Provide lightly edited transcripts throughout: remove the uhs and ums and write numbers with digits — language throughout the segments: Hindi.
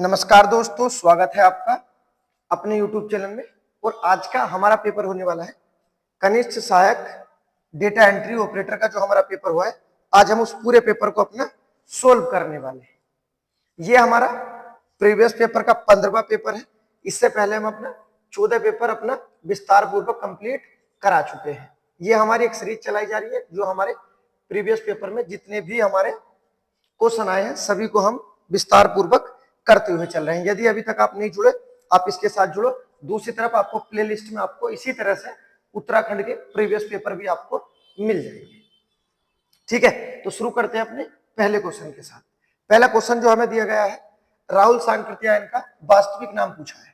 नमस्कार दोस्तों, स्वागत है आपका अपने YouTube चैनल में। और आज का हमारा पेपर होने वाला है कनिष्ठ सहायक डेटा एंट्री ऑपरेटर का जो हमारा पेपर हुआ है। आज हम उस पूरे पेपर को अपना सोल्व करने वाले हैं। ये हमारा प्रीवियस पेपर का 15वां पेपर है। इससे पहले हम अपना 14 पेपर अपना विस्तार पूर्वक कंप्लीट करा चुके हैं। ये हमारी एक सीरीज चलाई जा रही है जो हमारे प्रीवियस पेपर में जितने भी हमारे क्वेश्चन आए हैं सभी को हम विस्तार पूर्वक करते हुए चल रहे हैं। यदि अभी तक आप नहीं जुड़े, आप इसके साथ जुड़ो। दूसरी तरफ आपको प्लेलिस्ट में आपको इसी तरह से उत्तराखंड के प्रीवियस पेपर भी आपको मिल जाएंगे। ठीक है, तो शुरू करते हैं अपने पहले क्वेश्चन के साथ। पहला क्वेश्चन जो हमें दिया गया है, राहुल सांकृत्यायन का वास्तविक नाम पूछा है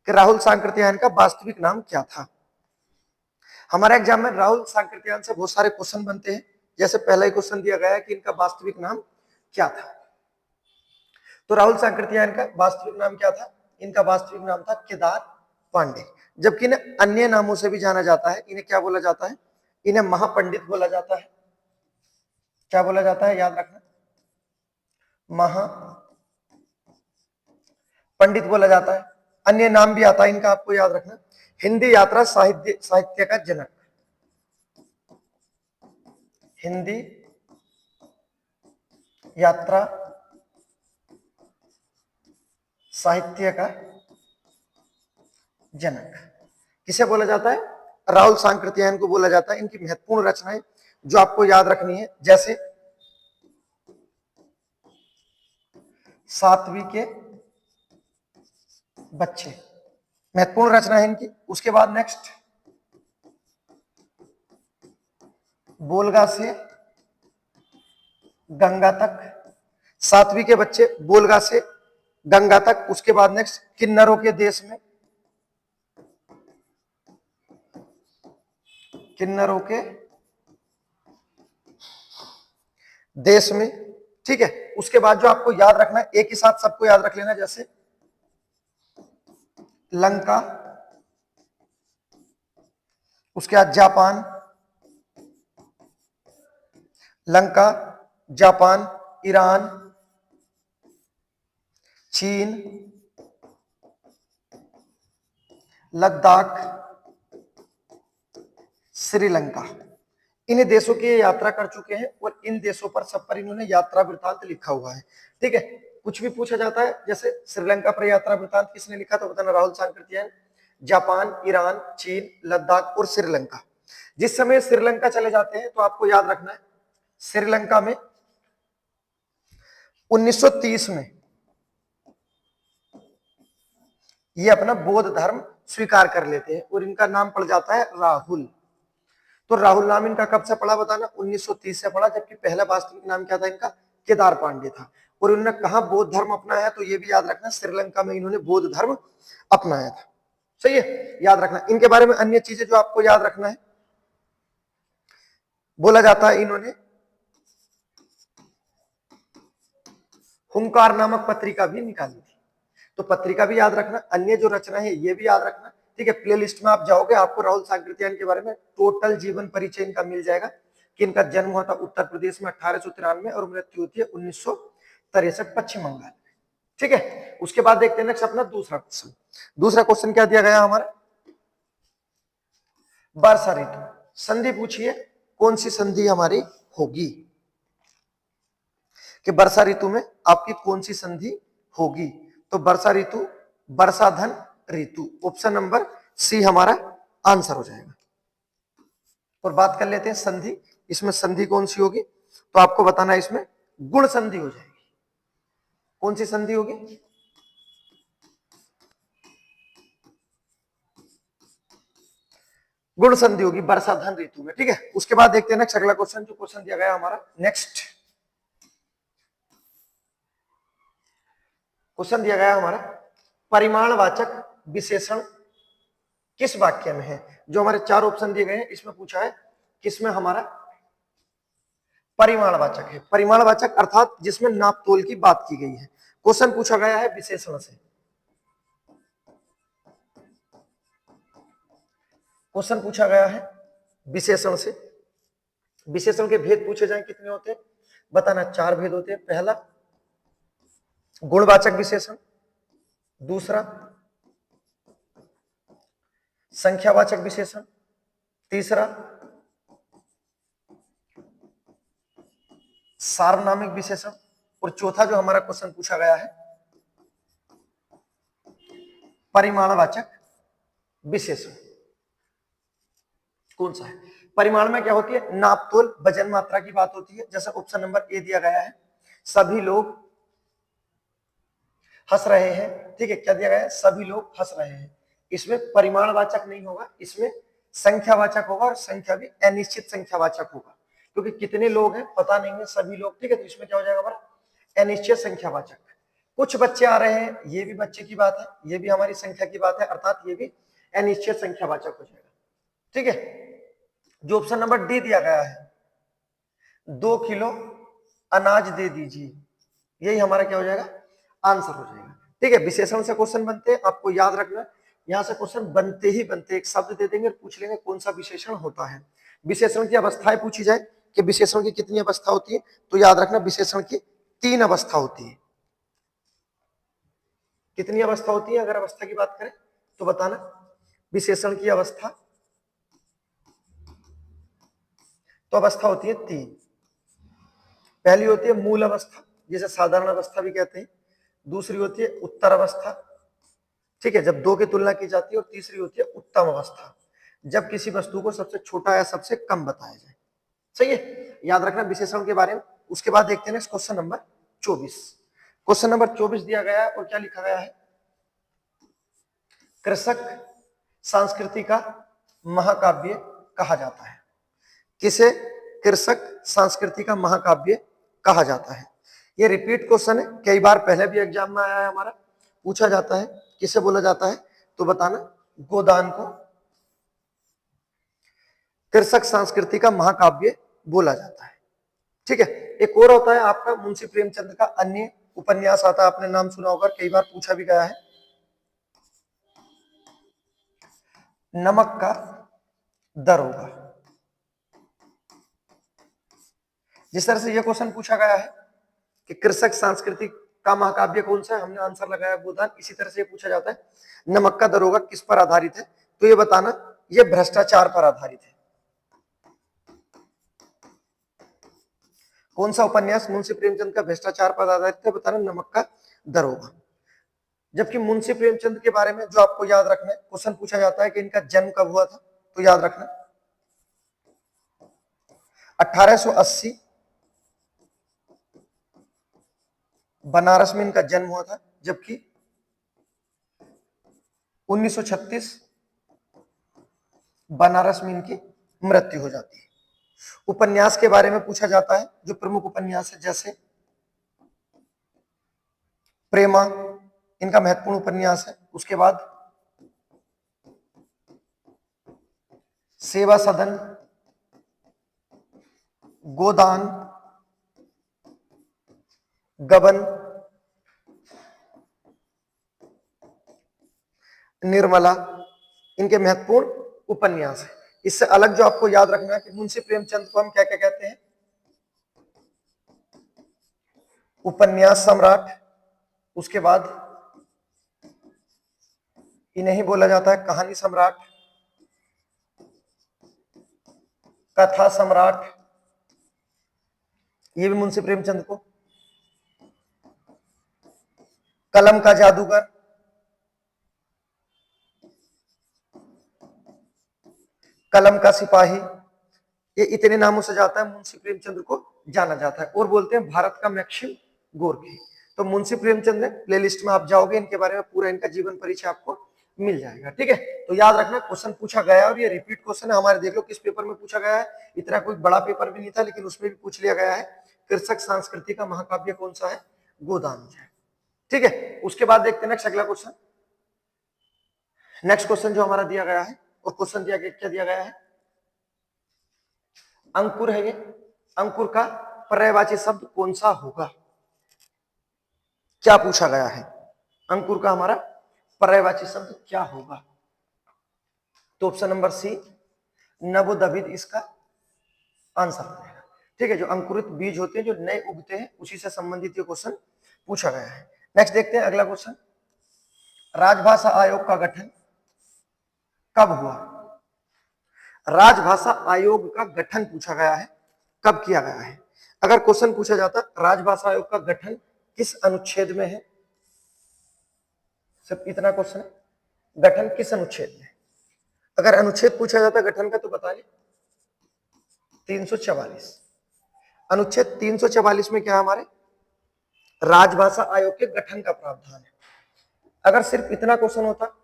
कि राहुल सांकृत्यायन का वास्तविक नाम क्या था। हमारे एग्जाम में राहुल सांकृत्यायन से बहुत सारे क्वेश्चन बनते हैं। जैसे पहला ही क्वेश्चन दिया गया है कि इनका वास्तविक नाम क्या था। तो राहुल सांकृत्यायन का वास्तविक नाम क्या था? इनका वास्तविक नाम था केदार पांडे, जबकि इन्हें अन्य नामों से भी जाना जाता है। इन्हें क्या बोला जाता है? इन्हें महापंडित बोला जाता है। क्या बोला जाता है? याद रखना, महापंडित बोला जाता है। अन्य नाम भी आता है इनका, आपको याद रखना, हिंदी यात्रा साहित्य का जनक, हिंदी यात्रा साहित्य का जनक किसे बोला जाता है? राहुल सांकृत्यायन को बोला जाता है। इनकी महत्वपूर्ण रचनाएं जो आपको याद रखनी है, जैसे सातवीं के बच्चे, महत्वपूर्ण रचना है इनकी। उसके बाद नेक्स्ट, बोलगा से गंगा तक, सातवीं के बच्चे बोलगा से गंगा तक। उसके बाद नेक्स्ट, किन्नरों के देश में, किन्नरों के देश में। ठीक है, उसके बाद जो आपको याद रखना है, एक ही साथ सबको याद रख लेना, जैसे लंका, उसके बाद जापान, लंका, जापान, ईरान, चीन, लद्दाख, श्रीलंका। इन देशों की यात्रा कर चुके हैं और इन देशों पर सब पर इन्होंने यात्रा वृत्तांत लिखा हुआ है। ठीक है, कुछ भी पूछा जाता है, जैसे श्रीलंका पर यात्रा वृत्तांत किसने लिखा, तो बताना राहुल सांकृत्यायन। जापान, ईरान, चीन, लद्दाख और श्रीलंका। जिस समय श्रीलंका चले जाते हैं तो आपको याद रखना है, श्रीलंका में 1930 में ये अपना बौद्ध धर्म स्वीकार कर लेते हैं और इनका नाम पड़ जाता है राहुल। तो राहुल नाम इनका कब से पड़ा, बताना? 1930 से पड़ा, जबकि पहला वास्तविक नाम क्या था इनका? केदार पांडे था। और इन्होंने कहा बौद्ध धर्म अपनाया, तो ये भी याद रखना, श्रीलंका में इन्होंने बौद्ध धर्म अपनाया था। सही है, याद रखना। इनके बारे में अन्य चीजें जो आपको याद रखना है, बोला जाता है इन्होंने हुंकार नामक पत्रिका भी निकाली थी। तो पत्रिका भी याद रखना, अन्य जो रचना है ये भी याद रखना। ठीक है, प्ले लिस्ट में आप जाओगे, आपको राहुल सांकृत्यायन के बारे में टोटल जीवन परिचय इनका मिल जाएगा कि इनका जन्म हुआ था उत्तर प्रदेश में 1893 और मृत्यु होती है 1963 पश्चिम बंगाल। ठीक है, उसके बाद देखते हैं नेक्स्ट अपना दूसरा क्वेश्चन। दूसरा क्वेश्चन क्या दिया गया हमारा? वर्षा ऋतु संधि पूछिए, कौन सी संधि हमारी होगी कि वर्षा ऋतु में आपकी कौन सी संधि होगी? तो वर्षा ऋतु वर्षाधन ऋतु, ऑप्शन नंबर सी हमारा आंसर हो जाएगा। और बात कर लेते हैं संधि, इसमें संधि कौन सी होगी? तो आपको बताना है, इसमें गुण संधि हो जाएगी। कौन सी संधि होगी? गुण संधि होगी वर्षाधन ऋतु में। ठीक है, उसके बाद देखते हैं नेक्स्ट अगला क्वेश्चन, जो क्वेश्चन दिया गया हमारा नेक्स्ट क्वेश्चन दिया गया हमारा, परिमाणवाचक विशेषण किस वाक्य में है? जो हमारे चार ऑप्शन दिए गए हैं इसमें पूछा है किसमें हमारा परिमाणवाचक है। परिमाणवाचक अर्थात जिसमें नापतोल की बात की गई है। क्वेश्चन पूछा गया है विशेषण से, क्वेश्चन पूछा गया है विशेषण से। विशेषण के भेद पूछे जाए कितने होते हैं, बताना? चार भेद होते हैं। पहला गुणवाचक विशेषण, दूसरा संख्यावाचक विशेषण, तीसरा सार्वनामिक विशेषण, और चौथा जो हमारा क्वेश्चन पूछा गया है परिमाणवाचक विशेषण। कौन सा है? परिमाण में क्या होती है? नाप तोल वजन मात्रा की बात होती है। जैसा ऑप्शन नंबर ए दिया गया है, सभी लोग हंस रहे हैं। ठीक है, क्या दिया गया है? सभी लोग हंस रहे हैं। इसमें परिमाणवाचक नहीं होगा, इसमें संख्यावाचक होगा, और संख्या भी अनिश्चित संख्यावाचक होगा, क्योंकि कितने लोग हैं पता नहीं है, सभी लोग। ठीक है, तो इसमें क्या हो जाएगा हमारा? अनिश्चित संख्यावाचक। कुछ बच्चे आ रहे हैं, ये भी बच्चे की बात है, ये भी हमारी संख्या की बात है, अर्थात ये भी अनिश्चित संख्यावाचक हो जाएगा। ठीक है, जो ऑप्शन नंबर डी दिया गया है 2 किलो अनाज दे दीजिए, यही हमारा क्या हो जाएगा? आंसर हो जाएगा। ठीक है, विशेषण से क्वेश्चन बनते हैं, आपको याद रखना, यहां से क्वेश्चन बनते ही बनते एक शब्द दे देंगे, पूछ लेंगे कौन सा विशेषण होता है। विशेषण की अवस्थाएं पूछी जाए कि विशेषण की कितनी अवस्था होती है, तो याद रखना विशेषण की 3 अवस्था होती है। कितनी अवस्था होती है? अगर अवस्था की बात करें तो बताना। विशेषण की अवस्था तो अवस्था होती है 3। पहली होती है मूल अवस्था, जिसे साधारण अवस्था भी कहते हैं। दूसरी होती है उत्तर अवस्था, ठीक है, जब 2 की तुलना की जाती है। और तीसरी होती है उत्तम अवस्था, जब किसी वस्तु को सबसे छोटा या सबसे कम बताया जाए। सही है, याद रखना विशेषण के बारे में। उसके बाद देखते हैं क्वेश्चन नंबर 24। क्वेश्चन नंबर 24 दिया गया है, और क्या लिखा गया है? कृषक संस्कृति का महाकाव्य कहा जाता है। किसे कृषक संस्कृति का महाकाव्य कहा जाता है? ये रिपीट क्वेश्चन है, कई बार पहले भी एग्जाम में आया है हमारा, पूछा जाता है। किसे बोला जाता है? तो बताना। गोदान को कृषक संस्कृति का महाकाव्य बोला जाता है। ठीक है, एक और होता है आपका मुंशी प्रेमचंद का अन्य उपन्यास आता है, आपने नाम सुना होगा, कई बार पूछा भी गया है, नमक का दरोगा। जिस तरह से यह क्वेश्चन पूछा गया है कि कृषक संस्कृति का महाकाव्य कौन सा है, हमने आंसर लगाया गोदान। इसी तरह से पूछा जाता है नमक का दरोगा किस पर आधारित है, तो ये बताना ये भ्रष्टाचार पर आधारित है। कौन सा उपन्यास मुंशी प्रेमचंद का भ्रष्टाचार पर आधारित है? बताना नमक का दरोगा। जबकि मुंशी प्रेमचंद के बारे में जो आपको याद रखना है, क्वेश्चन पूछा जाता है कि इनका जन्म कब हुआ था, तो याद रखना 1880 बनारस में इनका जन्म हुआ था, जबकि 1936 बनारस में इनकी मृत्यु हो जाती है। उपन्यास के बारे में पूछा जाता है, जो प्रमुख उपन्यास है, जैसे प्रेमा इनका महत्वपूर्ण उपन्यास है। उसके बाद सेवा सदन, गोदान, गबन, निर्मला, इनके महत्वपूर्ण उपन्यास है। इससे अलग जो आपको याद रखना है कि मुंशी प्रेमचंद को हम क्या क्या कहते हैं? उपन्यास सम्राट। उसके बाद इन्हें ही बोला जाता है कहानी सम्राट, कथा सम्राट, ये भी मुंशी प्रेमचंद को। कलम का जादूगर, कलम का सिपाही, ये इतने नामों से जाता है मुंशी प्रेमचंद को जाना जाता है। और बोलते हैं भारत का मैक्सिम गोर्की। तो मुंशी प्रेमचंद है, प्लेलिस्ट में आप जाओगे, इनके बारे में पूरा इनका जीवन परिचय आपको मिल जाएगा। ठीक है, तो याद रखना क्वेश्चन पूछा गया है, और ये रिपीट क्वेश्चन है हमारे। देख लो किस पेपर में पूछा गया है, इतना कोई बड़ा पेपर भी नहीं था, लेकिन उसमें भी पूछ लिया गया है कृषक संस्कृति का महाकाव्य कौन सा है? गोदान है। ठीक है, उसके बाद देखते हैं नेक्स्ट अगला क्वेश्चन। नेक्स्ट क्वेश्चन जो हमारा दिया गया है, और क्वेश्चन दिया गया, क्या दिया गया है? अंकुर है ये। अंकुर का पर्यायवाची शब्द कौन सा होगा? क्या पूछा गया है? अंकुर का हमारा पर्यायवाची शब्द क्या होगा? तो ऑप्शन नंबर सी नवोदित इसका आंसर हो जाएगा। ठीक है, जो अंकुरित बीज होते हैं, जो नए उगते हैं, उसी से संबंधित ये क्वेश्चन पूछा गया है। नेक्स्ट देखते हैं अगला क्वेश्चन, राजभाषा आयोग का गठन कब हुआ? राजभाषा आयोग का गठन पूछा गया है, कब किया गया है? अगर क्वेश्चन पूछा जाता राजभाषा आयोग का गठन किस अनुच्छेद में है, सिर्फ इतना क्वेश्चन है, गठन किस अनुच्छेद में? अगर अनुच्छेद पूछा जाता गठन का तो बताइए 344। अनुच्छेद 344 में क्या है हमारे? राजभाषा आयोग के गठन का प्रावधान है। अगर सिर्फ इतना क्वेश्चन होता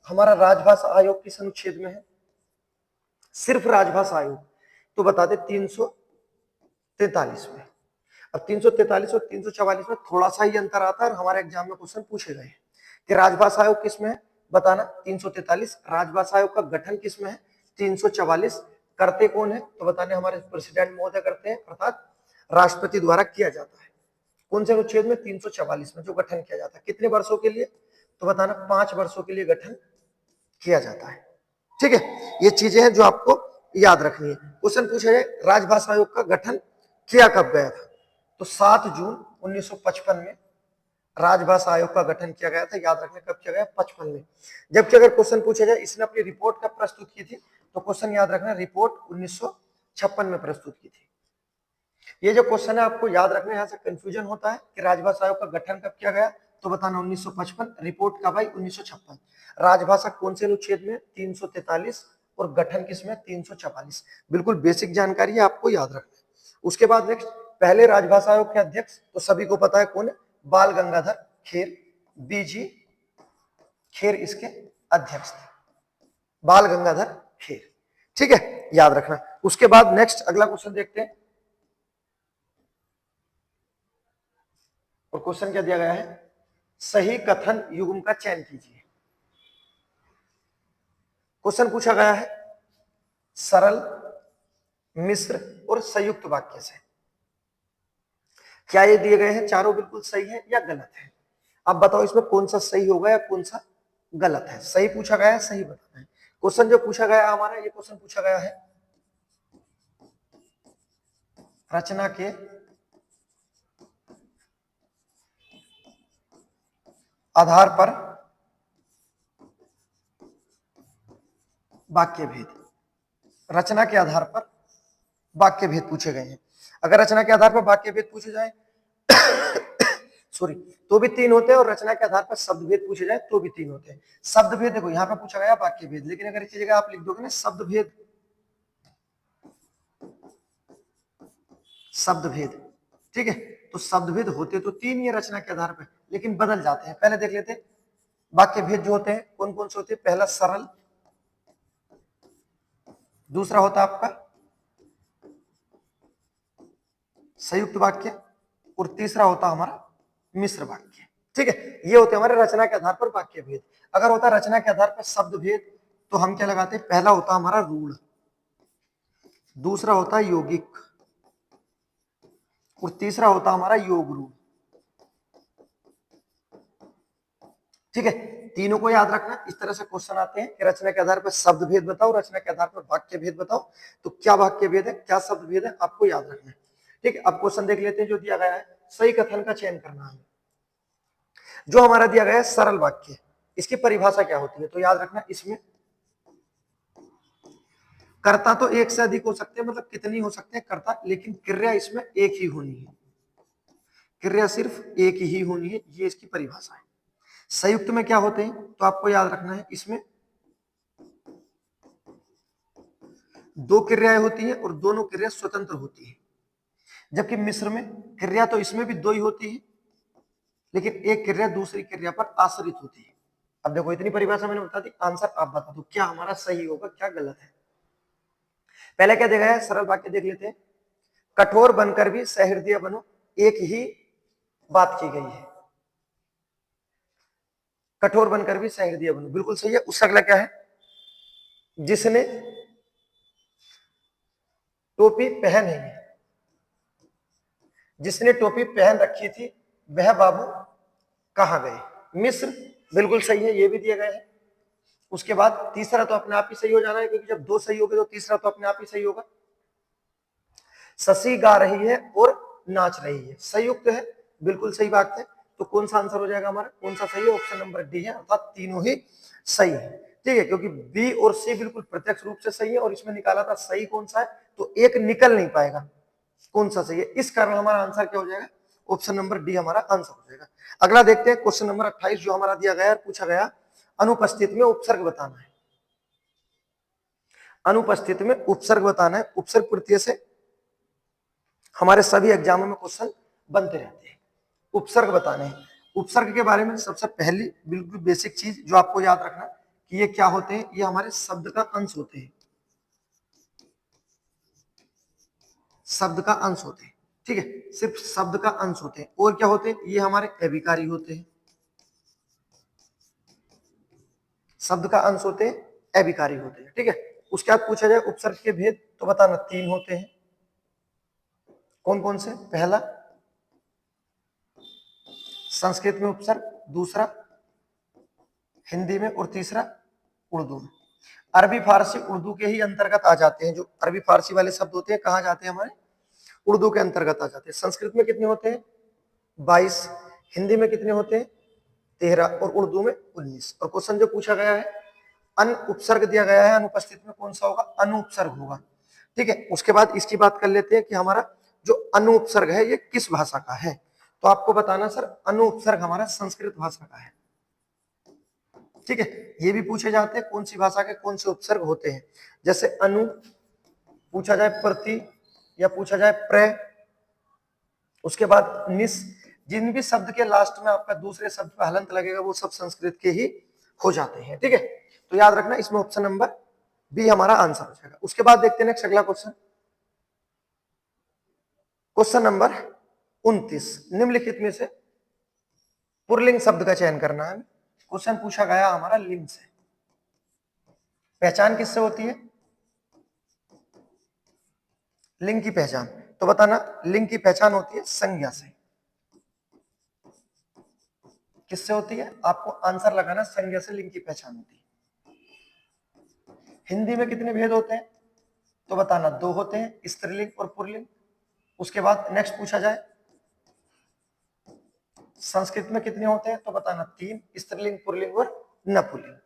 हमारा राजभाषा आयोग किस अनुच्छेद में है, सिर्फ राजभाषा आयोग, तो बता दे 343 में। अब 343 और 344 में थोड़ा सा ही अंतर आता है और हमारे एग्जाम में क्वेश्चन पूछे गए कि राजभाषा आयोग किस में है, बताना 343, राजभाषा आयोग का गठन किस में है 344, करते कौन है तो बताने हमारे प्रेसिडेंट महोदय करते हैं, अर्थात राष्ट्रपति द्वारा किया जाता है। कौन से अनुच्छेद में? 344 में जो गठन किया जाता है। कितने वर्षों के लिए तो बताना 5 वर्षों के लिए गठन किया जाता है। ठीक है, ये चीजें हैं जो आपको याद रखनी है। क्वेश्चन पूछा जाए राजभाषा आयोग का गठन किया कब गया था, तो 7 जून 1955 में राजभाषा आयोग का गठन किया गया था। याद रखना कब किया गया? 55 में। जबकि अगर क्वेश्चन पूछा जाए इसने अपनी रिपोर्ट कब प्रस्तुत की थी, तो क्वेश्चन याद रखना रिपोर्ट 1956 में प्रस्तुत की थी। ये जो क्वेश्चन है आपको याद रखना, यहाँ से कंफ्यूजन होता है कि राजभाषा आयोग का गठन कब किया गया, तो बताना 1955, रिपोर्ट कब आई 1956। राजभाषा कौन से अनुच्छेद में? 343, और गठन किस में? 344। बिल्कुल बेसिक जानकारी है, आपको याद रखना है। उसके बाद नेक्स्ट, पहले राजभाषा आयोग के अध्यक्ष तो सभी को पता है कौन है, बाल गंगाधर खेर, बीजी खेर इसके अध्यक्ष थे, बाल गंगाधर खेर। ठीक है, याद रखना। उसके बाद नेक्स्ट अगला क्वेश्चन देखते हैं, और क्वेश्चन क्या दिया गया है, सही कथन युग्म का चयन कीजिए। क्वेश्चन पूछा गया है सरल, मिश्र और संयुक्त वाक्य से। क्या ये दिए गए हैं चारों बिल्कुल सही है या गलत है? अब बताओ इसमें कौन सा सही होगा या कौन सा गलत है। सही पूछा गया है, सही बताना है। क्वेश्चन जो पूछा गया हमारा, ये क्वेश्चन पूछा गया है रचना के आधार पर वाक्य भेद, रचना के आधार पर वाक्य भेद पूछे गए हैं। अगर रचना के आधार पर वाक्य भेद पूछे जाए सॉरी तो भी 3 होते हैं, और रचना के आधार पर शब्द भेद पूछे जाए तो भी 3 होते हैं। शब्द भेद देखो यहाँ पे पूछा गया वाक्य भेद, लेकिन अगर इसी जगह आप लिख दोगे ना शब्द भेद, शब्द भेद, ठीक है, तो शब्द भेद होते तो 3 ही रचना के आधार पर, लेकिन बदल जाते हैं। पहले देख लेते हैं वाक्य भेद जो होते हैं कौन कौन से होते हैं। पहला सरल, दूसरा होता है आपका संयुक्त वाक्य, और तीसरा होता हमारा मिश्र वाक्य। ठीक है, ये होते हमारे रचना के आधार पर वाक्य भेद। अगर होता रचना के आधार पर शब्द भेद तो हम क्या लगाते हैं, पहला होता हमारा रूढ़, दूसरा होता है यौगिक, और तीसरा होता हमारा योग रूढ़। ठीक है, तीनों को याद रखना। इस तरह से क्वेश्चन आते हैं कि रचना के आधार पर शब्द भेद बताओ, रचना के आधार पर वाक्य भेद बताओ। तो क्या वाक्य भेद है, क्या शब्द भेद है, आपको याद रखना है। ठीक है, अब क्वेश्चन देख लेते हैं जो दिया गया है, सही कथन का चयन करना है। जो हमारा दिया गया है सरल वाक्य, इसकी परिभाषा क्या होती है, तो याद रखना इसमें कर्ता तो एक से अधिक हो सकते हैं, मतलब कितनी हो सकते हैं कर्ता, लेकिन क्रिया इसमें एक ही होनी है, क्रिया सिर्फ एक ही होनी है, ये इसकी परिभाषा है। संयुक्त में क्या होते हैं, तो आपको याद रखना है इसमें 2 क्रियाएं होती है और दोनों क्रिया स्वतंत्र होती है। जबकि मिश्र में क्रिया तो इसमें भी 2 ही होती है, लेकिन एक क्रिया दूसरी क्रिया पर आश्रित होती है। अब देखो इतनी परिभाषा मैंने बता दी, आंसर आप बता दो क्या हमारा सही होगा क्या गलत है। पहले क्या देखा है, सरल वाक्य देख लेते हैं, कठोर बनकर भी सहृदय बनो, एक ही बात की गई है। कठोर बनकर भी सहृदय बनो, बिल्कुल सही है। उससे अगला क्या है, जिसने टोपी पहन है, जिसने टोपी पहन रखी थी वह बाबू कहां गए, मिस्र, बिल्कुल सही है, ये भी दिए गए हैं। उसके बाद तीसरा तो अपने आप ही सही हो जाना है, क्योंकि जब 2 सही हो गए तो तीसरा तो अपने आप ही सही होगा। शशि गा रही है और नाच रही है, संयुक्त है, बिल्कुल सही बात है। तो कौन सा आंसर हो जाएगा हमारा, कौन सा सही है, ऑप्शन नंबर डी है, अर्थात तीनों ही सही है। ठीक है, क्योंकि बी और सी बिल्कुल प्रत्यक्ष रूप से सही है और इसमें निकाला था सही कौन सा है, तो एक निकल नहीं पाएगा कौन सा सही है, इस कारण हमारा आंसर क्या हो जाएगा, ऑप्शन नंबर डी हमारा आंसर हो जाएगा। अगला देखते हैं क्वेश्चन नंबर 28 जो हमारा दिया गया है, पूछा गया अनुपस्थित में उपसर्ग बताना है। अनुपस्थित में उपसर्ग बताना है। उपसर्ग प्रत्यय से हमारे सभी एग्जामों में क्वेश्चन बनते रहते हैं। उपसर्ग बताने हैं। उपसर्ग के बारे में सबसे पहली बिल्कुल बेसिक चीज जो आपको याद रखना कि ये क्या होते हैं, ये हमारे शब्द का अंश होते हैं, शब्द का अंश होते हैं। ठीक है, सिर्फ शब्द का अंश होते हैं। और क्या होते हैं, ये हमारे अभिकारी होते हैं, शब्द का अंश होते हैं, अभिकारी होते हैं। ठीक है, उसके बाद पूछा जाए उपसर्ग के भेद तो बताना 3 होते हैं। कौन कौन से, पहला संस्कृत में उपसर्ग, दूसरा हिंदी में, और तीसरा उर्दू में। अरबी फारसी उर्दू के ही अंतर्गत आ जाते हैं। जो अरबी फारसी वाले शब्द होते हैं कहाँ जाते हैं, हमारे उर्दू के अंतर्गत आ जाते हैं। संस्कृत में कितने होते हैं, 22, हिंदी में कितने होते हैं, 13, और उर्दू में 19। और क्वेश्चन जो पूछा गया है अन उपसर्ग दिया गया है, अनुपस्थित में कौन सा होगा, अनुपसर्ग होगा। ठीक है, उसके बाद इसकी बात कर लेते हैं कि हमारा जो अनुपसर्ग है ये किस भाषा का है। तो आपको बताना सर अनुपसर्ग हमारा संस्कृत भाषा का है। ठीक है, ये भी पूछे जाते हैं कौन सी भाषा के कौन से उपसर्ग होते हैं। जैसे अनु पूछा जाए, प्रति या पूछा जाए प्र, उसके बाद निस, जिन भी शब्द के लास्ट में आपका दूसरे शब्द पे हलंत लगेगा वो सब संस्कृत के ही हो जाते हैं। ठीक है, तो याद रखना इसमें ऑप्शन नंबर बी हमारा आंसर हो जाएगा। उसके बाद देखते हैं नेक्स्ट अगला क्वेश्चन, क्वेश्चन नंबर 29, निम्नलिखित में से पुल्लिंग शब्द का चयन करना है। क्वेश्चन पूछा गया हमारा लिंग से। पहचान किससे होती है, लिंग की पहचान, तो बताना लिंग की पहचान होती है संज्ञा से। किससे होती है, आपको आंसर लगाना, संज्ञा से लिंग की पहचान होती है। हिंदी में कितने भेद होते हैं, तो बताना 2 होते हैं, स्त्रीलिंग और पुल्लिंग। उसके बाद नेक्स्ट पूछा जाए संस्कृत में कितने होते हैं, तो बताना 3, स्त्रीलिंग, पुल्लिंग और नपुंसक।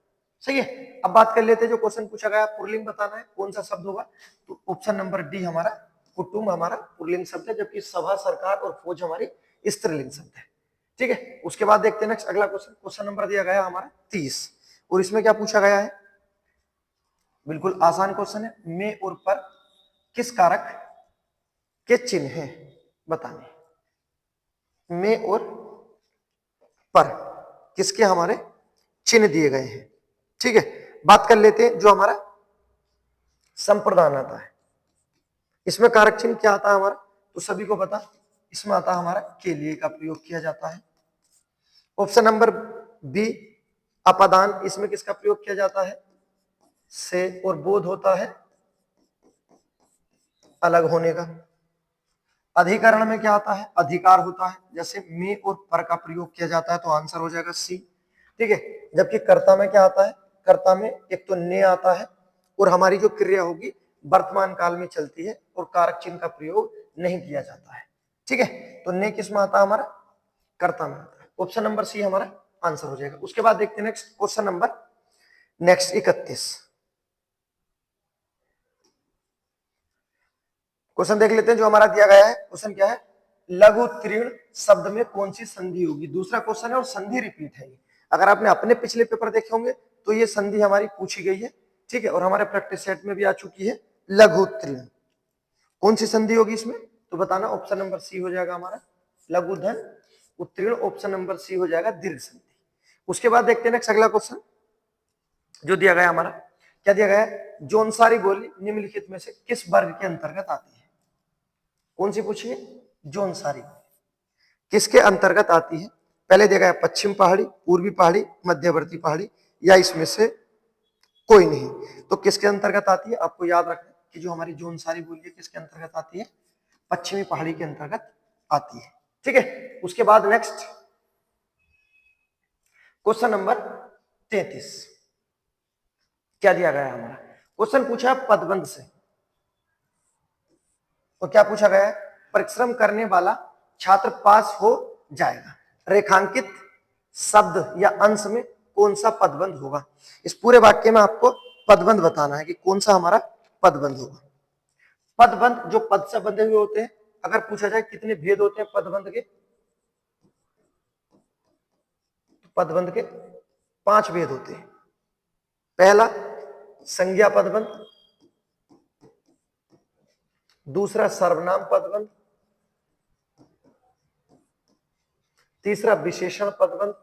सही है, अब बात कर लेते हैं जो क्वेश्चन पूछा गया पुल्लिंग बताना है, कौन सा शब्द होगा, तो ऑप्शन नंबर डी हमारा कुटुंब हमारा पुल्लिंग शब्द है, जबकि सभा, सरकार और फौज हमारी स्त्रीलिंग शब्द है। ठीक है, उसके बाद देखते हैं नेक्स्ट अगला क्वेश्चन, क्वेश्चन नंबर दिया गया हमारा 30, और इसमें क्या पूछा गया है, बिल्कुल आसान क्वेश्चन है, में और पर किस कारक के चिन्ह हैं बताने। में और पर किसके हमारे चिन्ह दिए गए हैं। ठीक है, बात कर लेते हैं जो हमारा संप्रदान आता है, इसमें कारक चिन्ह क्या आता है हमारा, तो सभी को पता, इसमें आता है हमारा के लिए का प्रयोग किया जाता है। ऑप्शन नंबर बी अपादान, इसमें किसका प्रयोग किया जाता है, से, और बोध होता है अलग होने का। अधिकरण में क्या आता है, अधिकार होता है, जैसे में और पर का प्रयोग किया जाता है तो आंसर हो जाएगा सी। ठीक है, जबकि कर्ता में क्या आता है, कर्ता में एक तो ने आता है और हमारी जो क्रिया होगी वर्तमान काल में चलती है और कारक चिन्ह का प्रयोग नहीं किया जाता है। ठीक है, तो ने किस में आता है, हमारा कर्ता में आता है। ऑप्शन नंबर सी हमारा आंसर हो जाएगा। उसके बाद देखते हैं नेक्स्ट क्वेश्चन नंबर 31, क्वेश्चन देख लेते हैं जो हमारा दिया गया है। क्वेश्चन क्या है, लघु तीर्ण शब्द में कौन सी संधि होगी। दूसरा क्वेश्चन है और संधि रिपीट है। अगर आपने अपने पिछले पेपर देखे होंगे तो ये संधि हमारी पूछी गई है। ठीक है, और हमारे प्रैक्टिस सेट में भी आ चुकी है लघु तीर्ण। कौन सी संधि होगी इसमें, तो बताना, ऑप्शन नंबर सी हो जाएगा हमारा लघु धन उत्तीर्ण, ऑप्शन नंबर सी हो जाएगा दीर्घ संधि। उसके बाद देखते हैं नेक्स्ट अगला क्वेश्चन जो दिया गया हमारा, क्या दिया गया है, जौनसारी बोली निम्नलिखित में से किस वर्ग के अंतर्गत आती है। कौन सी पूछिए, जौनसारी किसके अंतर्गत आती है। पहले देखा है पश्चिम पहाड़ी, पूर्वी पहाड़ी, मध्यवर्ती पहाड़ी, या इसमें से कोई नहीं। तो किसके अंतर्गत आती है, आपको याद रखना कि जो हमारी जौनसारी बोली है किसके अंतर्गत आती है, पश्चिमी पहाड़ी के अंतर्गत आती है। ठीक है, उसके बाद नेक्स्ट क्वेश्चन नंबर 33, क्या दिया गया है हमारा, क्वेश्चन पूछा पदबंध से। तो क्या पूछा गया है, परिश्रम करने वाला छात्र पास हो जाएगा। रेखांकित शब्द या अंश में कौन सा पदबंध होगा। इस पूरे वाक्य में आपको पदबंध बताना है कि कौन सा हमारा पदबंध होगा। पदबंध जो पद से बंधे हुए होते हैं, अगर पूछा जाए कितने भेद होते हैं पदबंध के, तो पदबंध के 5 भेद होते हैं। पहला संज्ञा पदबंध, दूसरा सर्वनाम पदबंध, तीसरा विशेषण पदबंध,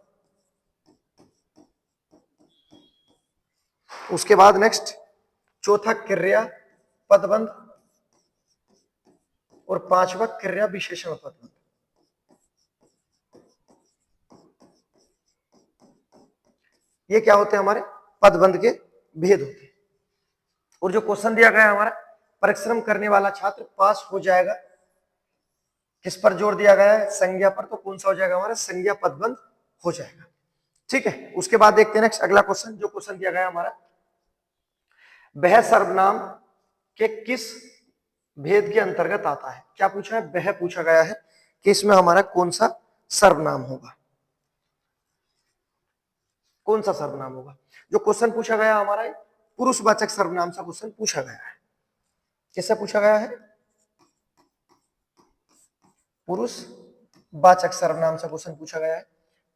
उसके बाद नेक्स्ट चौथा क्रिया पदबंध और पांचवा क्रिया विशेषण पदबंध। ये क्या होते हैं हमारे पदबंध के भेद होते हैं। और जो क्वेश्चन दिया गया है हमारा, परिश्रम करने वाला छात्र पास हो जाएगा, किस पर जोर दिया गया है, संज्ञा पर, तो कौन सा हो जाएगा हमारा संज्ञा पदबंध हो जाएगा। ठीक है, उसके बाद देखते हैं नेक्स्ट अगला क्वेश्चन। जो क्वेश्चन दिया गया है हमारा, वह सर्वनाम के किस भेद के अंतर्गत आता है। क्या पूछा है, वह पूछा गया है कि इसमें हमारा कौन सा सर्वनाम होगा, कौन सा सर्वनाम होगा। जो क्वेश्चन पूछा गया हमारा पुरुषवाचक सर्वनाम से क्वेश्चन पूछा गया है। किससे पूछा गया है, पुरुषवाचक सर्वनाम से क्वेश्चन पूछा गया है।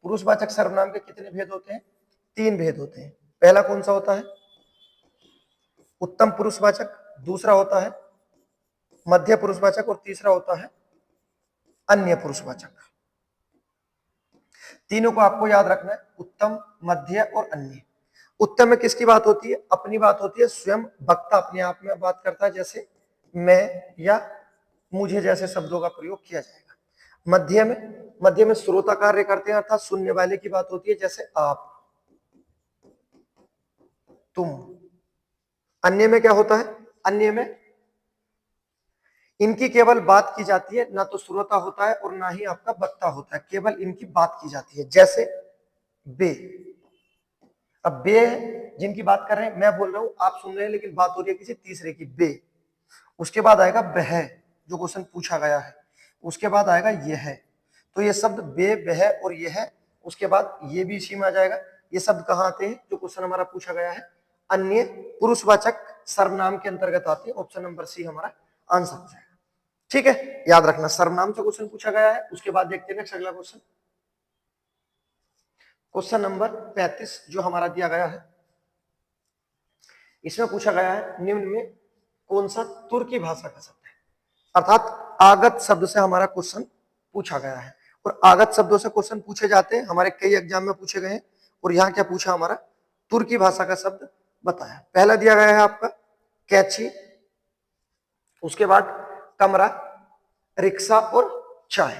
पुरुषवाचक सर्वनाम के कितने भेद होते हैं, 3 भेद होते हैं। पहला कौन सा होता है, उत्तम पुरुषवाचक, दूसरा होता है मध्य पुरुषवाचक और तीसरा होता है अन्य पुरुषवाचक। तीनों को आपको याद रखना है, उत्तम, मध्य और अन्य। उत्तम में किसकी बात होती है, अपनी बात होती है, स्वयं वक्ता अपने आप में बात करता है, जैसे मैं या मुझे जैसे शब्दों का प्रयोग किया जाएगा। मध्य में श्रोता कार्य करते हैं, अर्थात सुनने वाले की बात होती है, जैसे आप, तुम। अन्य में क्या होता है, अन्य में इनकी केवल बात की जाती है, ना तो श्रोता होता है और ना ही आपका वक्ता होता है, केवल इनकी बात की जाती है, जैसे बे। अब बे जिनकी बात कर रहे हैं, मैं बोल रहा हूं, आप सुन रहे हैं, लेकिन बात हो रही है किसी तीसरे की, बे। उसके बाद आएगा वह, जो क्वेश्चन पूछा गया है। उसके बाद आएगा यह, तो ये शब्द बे, वह और यह, उसके बाद ये भी इसी में आ जाएगा। ये शब्द कहाँ आते हैं, जो क्वेश्चन हमारा पूछा गया है, अन्य पुरुषवाचक सर्वनाम के अंतर्गत आते हैं। ऑप्शन नंबर सी हमारा आंसर हो जाएगा। ठीक है, याद रखना, सर्वनाम से क्वेश्चन पूछा गया है। उसके बाद देखते हैं नेक्स्ट अगला क्वेश्चन, क्वेश्चन नंबर 35 जो हमारा दिया गया है। इसमें पूछा गया है, निम्न में कौन सा तुर्की भाषा का शब्द है। अर्थात आगत शब्द से हमारा क्वेश्चन पूछा गया है, और आगत शब्दों से क्वेश्चन पूछे जाते हैं, हमारे कई एग्जाम में पूछे गए हैं। और यहाँ क्या पूछा हमारा, तुर्की भाषा का शब्द बताया। पहला दिया गया है आपका कैची, उसके बाद कमरा, रिक्शा और चाय।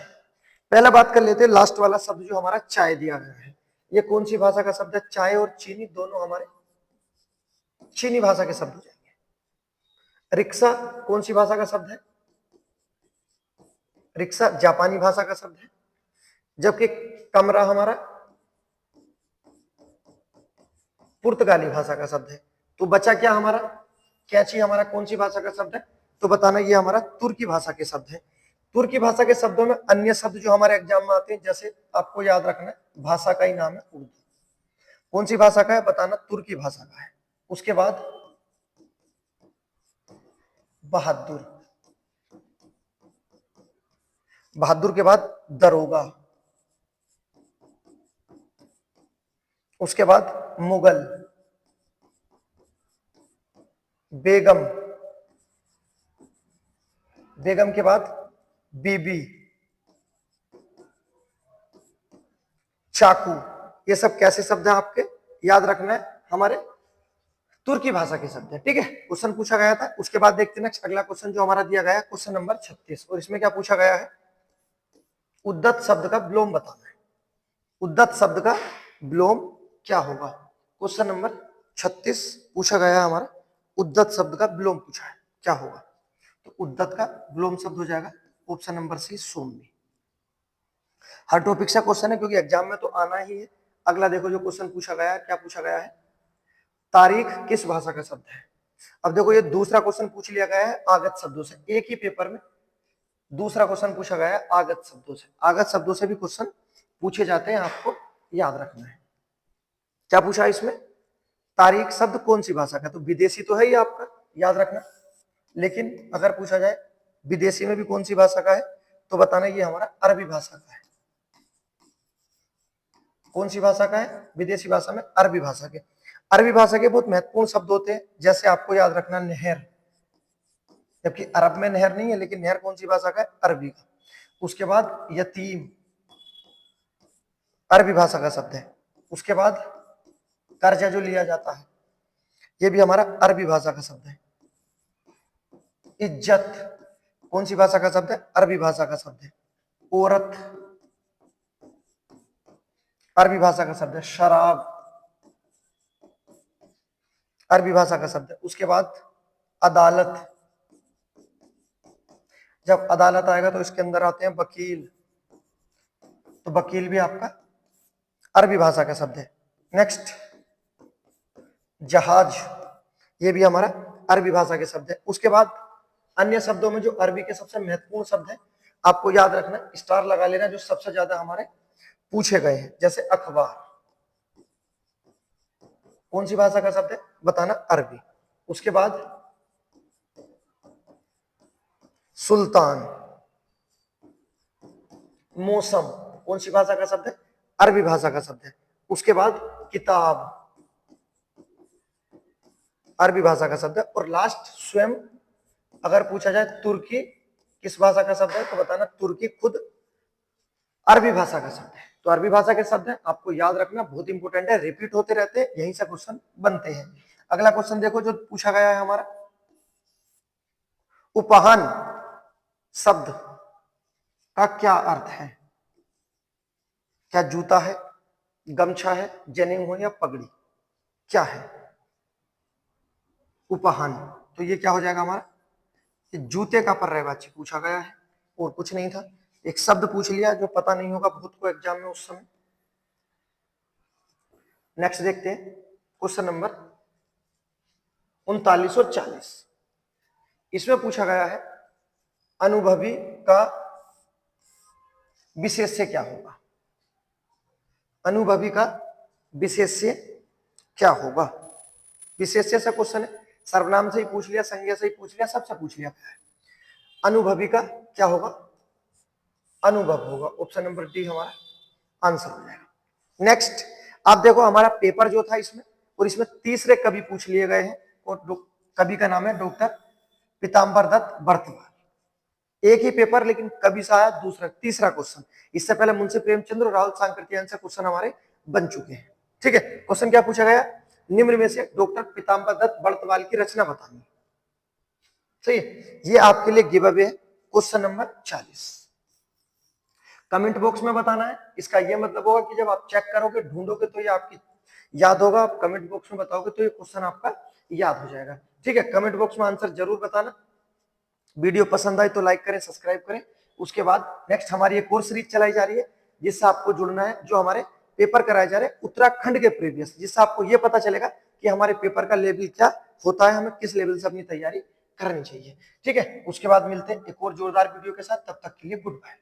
पहला बात कर लेते हैं, लास्ट वाला शब्द जो हमारा चाय दिया गया है, ये कौन सी भाषा का शब्द है। चाय और चीनी दोनों हमारे चीनी भाषा के शब्द हो जाएंगे। रिक्शा कौन सी भाषा का शब्द है, रिक्शा जापानी भाषा का शब्द है। जबकि कमरा हमारा पुर्तगाली भाषा का शब्द है। तो बचा क्या हमारा, कैची हमारा कौन सी भाषा का शब्द है, तो बताना ये हमारा तुर्की भाषा के शब्द है। तुर्की भाषा के शब्दों में अन्य शब्द जो हमारे एग्जाम में आते हैं, जैसे आपको याद रखना है, भाषा का ही नाम है उर्दू। कौन सी भाषा का है, बताना तुर्की भाषा का है। उसके बाद बहादुर, बहादुर के बाद दरोगा, उसके बाद मुगल, बेगम, बेगम के बाद बीबी, चाकू। ये सब कैसे शब्द हैं आपके, याद रखना है, हमारे तुर्की भाषा के शब्द है। ठीक है, क्वेश्चन पूछा गया था। उसके बाद देखते हैं नेक्स्ट अगला क्वेश्चन जो हमारा दिया गया है, क्वेश्चन नंबर 36। और इसमें क्या पूछा गया है, उद्दत शब्द का विलोम बताना है। उद्दत शब्द का विलोम क्या होगा, क्वेश्चन नंबर 36 पूछा गया है हमारा, उद्दत शब्द का विलोम पूछा है, क्या होगा। तो उद्दत का विलोम शब्द हो जाएगा ऑप्शन नंबर सी, सौम्य। हर टॉपिक से क्वेश्चन है, क्योंकि एग्जाम में तो आना ही है। अगला देखो जो क्वेश्चन पूछा गया है, क्या पूछा गया है, तारीख किस भाषा का शब्द है। अब देखो ये दूसरा क्वेश्चन पूछ लिया गया है आगत शब्दों से। एक ही पेपर में दूसरा क्वेश्चन पूछा गया है आगत शब्दों से। आगत शब्दों से भी क्वेश्चन पूछे जाते हैं, आपको याद रखना है। क्या पूछा है इसमें? तारीख शब्द कौन सी भाषा का? तो विदेशी तो है ही आपका, याद रखना। लेकिन अगर पूछा जाए विदेशी में भी कौन सी भाषा का है, तो बताना ये हमारा अरबी भाषा का है। कौन सी भाषा का है? विदेशी भाषा में अरबी भाषा के। अरबी भाषा के बहुत महत्वपूर्ण शब्द होते हैं, जैसे आपको याद रखना नहर, जबकि अरब में नहर नहीं है, लेकिन नहर कौन सी भाषा का है? अरबी का। उसके बाद यतीम, अरबी भाषा का शब्द है। उसके बाद कर्जा जो लिया जाता है, ये भी हमारा अरबी भाषा का शब्द है। इज्जत कौन सी भाषा का शब्द है? अरबी भाषा का शब्द है। औरत अरबी भाषा का शब्द है। शराब अरबी भाषा का शब्द है। उसके बाद अदालत, जब अदालत आएगा तो इसके अंदर आते हैं वकील, तो वकील भी आपका अरबी भाषा का शब्द है। नेक्स्ट जहाज, ये भी हमारा अरबी भाषा के शब्द है। उसके बाद अन्य शब्दों में जो अरबी के सबसे महत्वपूर्ण शब्द है, आपको याद रखना, स्टार लगा लेना, जो सबसे ज्यादा हमारे पूछे गए हैं। जैसे अखबार, कौन सी भाषा का शब्द है? बताना अरबी। उसके बाद सुल्तान, मौसम कौन सी भाषा का शब्द है? अरबी भाषा का शब्द है। उसके बाद किताब, अरबी भाषा का शब्द है। और लास्ट स्वयं, अगर पूछा जाए तुर्की किस भाषा का शब्द है, तो बताना तुर्की खुद अरबी भाषा का शब्द है। तो अरबी भाषा के शब्द है, आपको याद रखना, बहुत इंपॉर्टेंट है, रिपीट होते रहते हैं, यहीं से क्वेश्चन बनते हैं। अगला क्वेश्चन देखो जो पूछा गया है हमारा, उपहान शब्द का क्या अर्थ है? क्या जूता है, गमछा है, जनेऊ हो या पगड़ी? क्या है उपहान? तो ये क्या हो जाएगा हमारा? ये जूते का पर्यायवाची पूछा गया है, और कुछ नहीं था। एक शब्द पूछ लिया जो पता नहीं होगा बहुत को एग्जाम में उस समय। नेक्स्ट देखते हैं क्वेश्चन नंबर 3940। इसमें पूछा गया है अनुभवी का विशेष्य क्या होगा? अनुभवी का विशेष्य क्या होगा? विशेष्य से क्वेश्चन है, सर्वनाम से ही पूछ लिया, संज्ञा से ही पूछ लिया, सबसे पूछ लिया। अनुभवी का क्या होगा? अनुभव होगा। ऑप्शन नंबर डी हमारा आंसर हो जाएगा। नेक्स्ट आप देखो, हमारा पेपर जो था इसमें, और इसमें तीसरे कवि पूछ लिए गए हैं, और कवि का नाम है डॉक्टर पीताम्बर दत्त बर्तवाल। एक ही पेपर, लेकिन कवि से आया दूसरा तीसरा क्वेश्चन। इससे पहले मुंशी प्रेमचंद्र और राहुल सांकृत्यायन से क्वेश्चन हमारे बन चुके हैं। ठीक है, क्वेश्चन क्या पूछा गया? निम्न में से डॉक्टर पीताम्बर दत्त बर्तवाल की रचना बतानी। सही है, ये आपके लिए गिव अवे है। क्वेश्चन नंबर 40 कमेंट बॉक्स में बताना है। इसका ये मतलब होगा कि जब आप चेक करोगे, ढूंढोगे, तो ये आपकी याद होगा। आप कमेंट बॉक्स में बताओगे तो ये क्वेश्चन आपका याद हो जाएगा। ठीक है, कमेंट बॉक्स में आंसर जरूर बताना। वीडियो पसंद आए तो लाइक करें, सब्सक्राइब करें। उसके बाद नेक्स्ट हमारी एक और सीरीज चलाई जा रही है, जिससे आपको जुड़ना है, जो हमारे पेपर कराए जा रहे हैं उत्तराखंड के प्रीवियस, जिससे आपको ये पता चलेगा कि हमारे पेपर का लेवल क्या होता है, हमें किस लेवल से अपनी तैयारी करनी चाहिए। ठीक है, उसके बाद मिलते हैं एक और जोरदार वीडियो के साथ। तब तक के लिए गुड बाय।